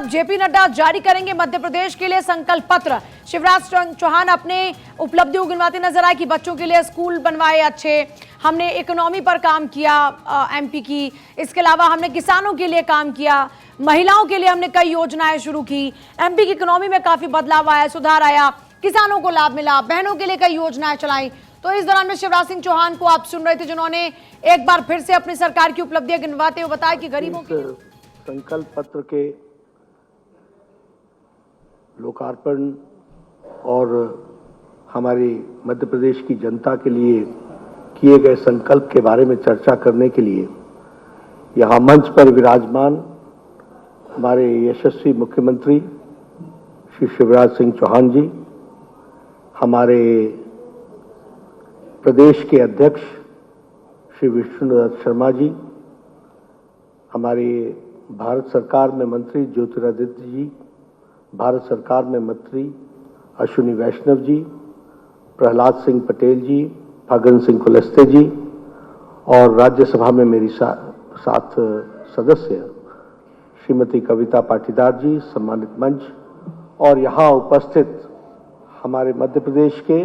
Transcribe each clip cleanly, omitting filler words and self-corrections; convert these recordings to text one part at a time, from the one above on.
अब जेपी नड्डा जारी करेंगे मध्य प्रदेश के लिए संकल्प पत्र। शिवराज चौहान अपने उपलब्धियों गिनवाते नजर आए कि बच्चों के लिए स्कूल बनवाए अच्छे, हमने इकोनॉमी पर काम किया एमपी की, इसके अलावा हमने किसानों के लिए काम किया, महिलाओं के लिए हमने कई योजनाएं शुरू की, एमपी की इकोनॉमी में काफी बदलाव आया, सुधार आया, किसानों को लाभ मिला, बहनों के लिए कई योजनाएं चलाई। तो इस दौरान में शिवराज सिंह चौहान को आप सुन रहे थे, जिन्होंने एक बार फिर से अपनी सरकार की उपलब्धियां गिनवाते हुए बताया कि गरीबों के संकल्प पत्र के लोकार्पण और हमारी मध्य प्रदेश की जनता के लिए किए गए संकल्प के बारे में चर्चा करने के लिए यहाँ मंच पर विराजमान हमारे यशस्वी मुख्यमंत्री श्री शिवराज सिंह चौहान जी, हमारे प्रदेश के अध्यक्ष श्री विष्णुदत्त शर्मा जी, हमारे भारत सरकार में मंत्री ज्योतिरादित्य जी, भारत सरकार में मंत्री अश्विनी वैष्णव जी, प्रहलाद सिंह पटेल जी, फग्गन सिंह कुलस्ते जी और राज्यसभा में मेरी साथ सदस्य श्रीमती कविता पाटीदार जी, सम्मानित मंच और यहाँ उपस्थित हमारे मध्य प्रदेश के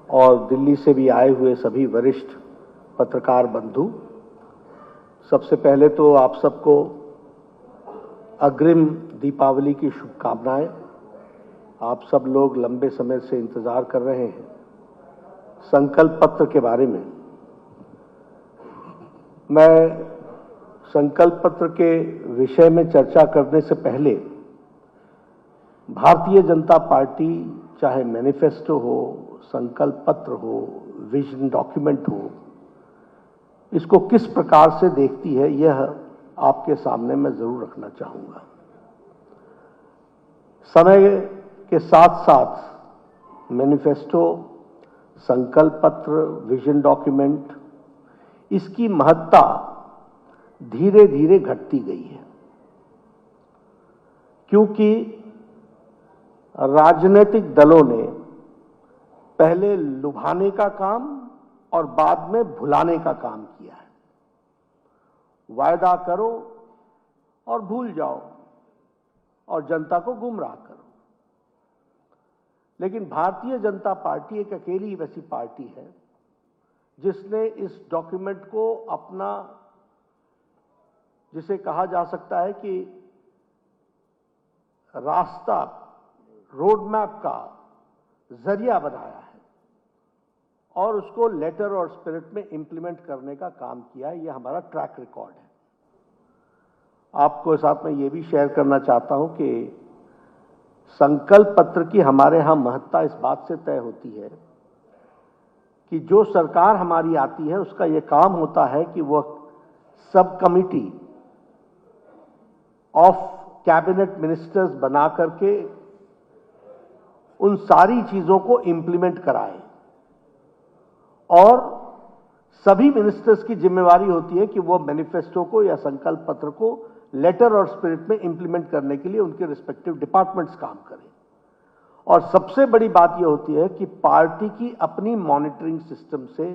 और दिल्ली से भी आए हुए सभी वरिष्ठ पत्रकार बंधु, सबसे पहले तो आप सबको अग्रिम दीपावली की शुभकामनाएं। आप सब लोग लंबे समय से इंतजार कर रहे हैं संकल्प पत्र के बारे में। मैं संकल्प पत्र के विषय में चर्चा करने से पहले भारतीय जनता पार्टी चाहे मैनिफेस्टो हो, संकल्प पत्र हो, विजन डॉक्यूमेंट हो, इसको किस प्रकार से देखती है यह आपके सामने मैं जरूर रखना चाहूंगा। समय के साथ साथ मैनिफेस्टो, संकल्प पत्र, विजन डॉक्यूमेंट, इसकी महत्ता धीरे धीरे घटती गई है, क्योंकि राजनीतिक दलों ने पहले लुभाने का काम और बाद में भुलाने का काम किया है। वायदा करो और भूल जाओ और जनता को गुमराह करो। लेकिन भारतीय जनता पार्टी एक अकेली वैसी पार्टी है जिसने इस डॉक्यूमेंट को अपना, जिसे कहा जा सकता है कि रास्ता, रोड मैप का जरिया बनाया है और उसको लेटर और स्पिरिट में इंप्लीमेंट करने का काम किया है। यह हमारा ट्रैक रिकॉर्ड है। आपको साथ में यह भी शेयर करना चाहता हूं कि संकल्प पत्र की हमारे यहां महत्ता इस बात से तय होती है कि जो सरकार हमारी आती है उसका यह काम होता है कि वह सब कमिटी ऑफ कैबिनेट मिनिस्टर्स बना करके उन सारी चीजों को इंप्लीमेंट कराए और सभी मिनिस्टर्स की जिम्मेवारी होती है कि वो मैनिफेस्टो को या संकल्प पत्र को लेटर और स्पिरिट में इंप्लीमेंट करने के लिए उनके रिस्पेक्टिव डिपार्टमेंट्स काम करें। और सबसे बड़ी बात यह होती है कि पार्टी की अपनी मॉनिटरिंग सिस्टम से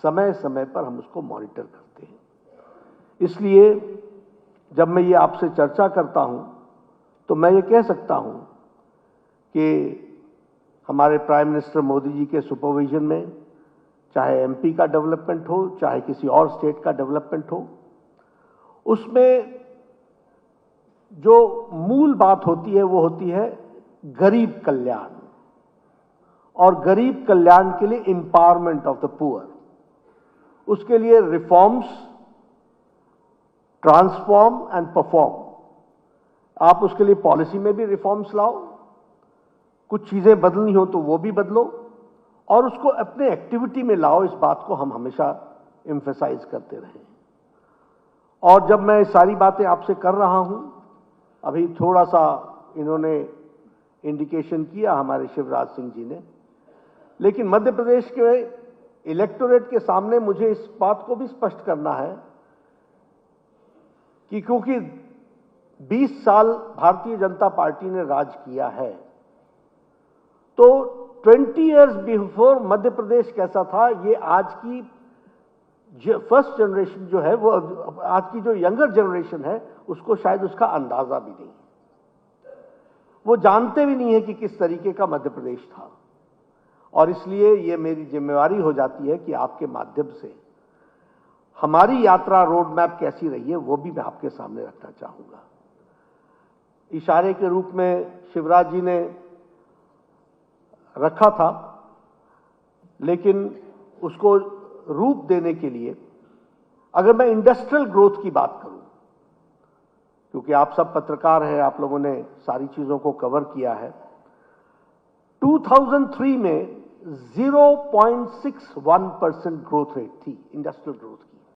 समय समय पर हम उसको मॉनिटर करते हैं। इसलिए जब मैं ये आपसे चर्चा करता हूं तो मैं ये कह सकता हूं कि हमारे प्राइम मिनिस्टर मोदी जी के सुपरविजन में चाहे एमपी का डेवलपमेंट हो, चाहे किसी और स्टेट का डेवलपमेंट हो, उसमें जो मूल बात होती है वो होती है गरीब कल्याण और गरीब कल्याण के लिए एम्पावरमेंट ऑफ द पुअर। उसके लिए रिफॉर्म्स, ट्रांसफॉर्म एंड परफॉर्म। आप उसके लिए पॉलिसी में भी रिफॉर्म्स लाओ, कुछ चीजें बदलनी हो तो वो भी बदलो और उसको अपने एक्टिविटी में लाओ। इस बात को हम हमेशा एम्फेसाइज करते रहे। और जब मैं सारी बातें आपसे कर रहा हूं, अभी थोड़ा सा इन्होंने इंडिकेशन किया हमारे शिवराज सिंह जी ने, लेकिन मध्य प्रदेश के इलेक्टोरेट के सामने मुझे इस बात को भी स्पष्ट करना है कि क्योंकि 20 साल भारतीय जनता पार्टी ने राज किया है, तो 20 इयर्स बिफोर मध्य प्रदेश कैसा था, ये आज की फर्स्ट जनरेशन जो है, वो आज की जो यंगर जनरेशन है, उसको शायद उसका अंदाजा भी नहीं। वो जानते भी नहीं है कि किस तरीके का मध्य प्रदेश था। और इसलिए ये मेरी जिम्मेवारी हो जाती है कि आपके माध्यम से हमारी यात्रा रोड मैप कैसी रही है वो भी मैं आपके सामने रखना चाहूंगा। इशारे के रूप में शिवराज जी ने रखा था, लेकिन उसको रूप देने के लिए अगर मैं इंडस्ट्रियल ग्रोथ की बात करूं, क्योंकि आप सब पत्रकार हैं, आप लोगों ने सारी चीजों को कवर किया है। 2003 में 0.61% ग्रोथ रेट थी इंडस्ट्रियल ग्रोथ की।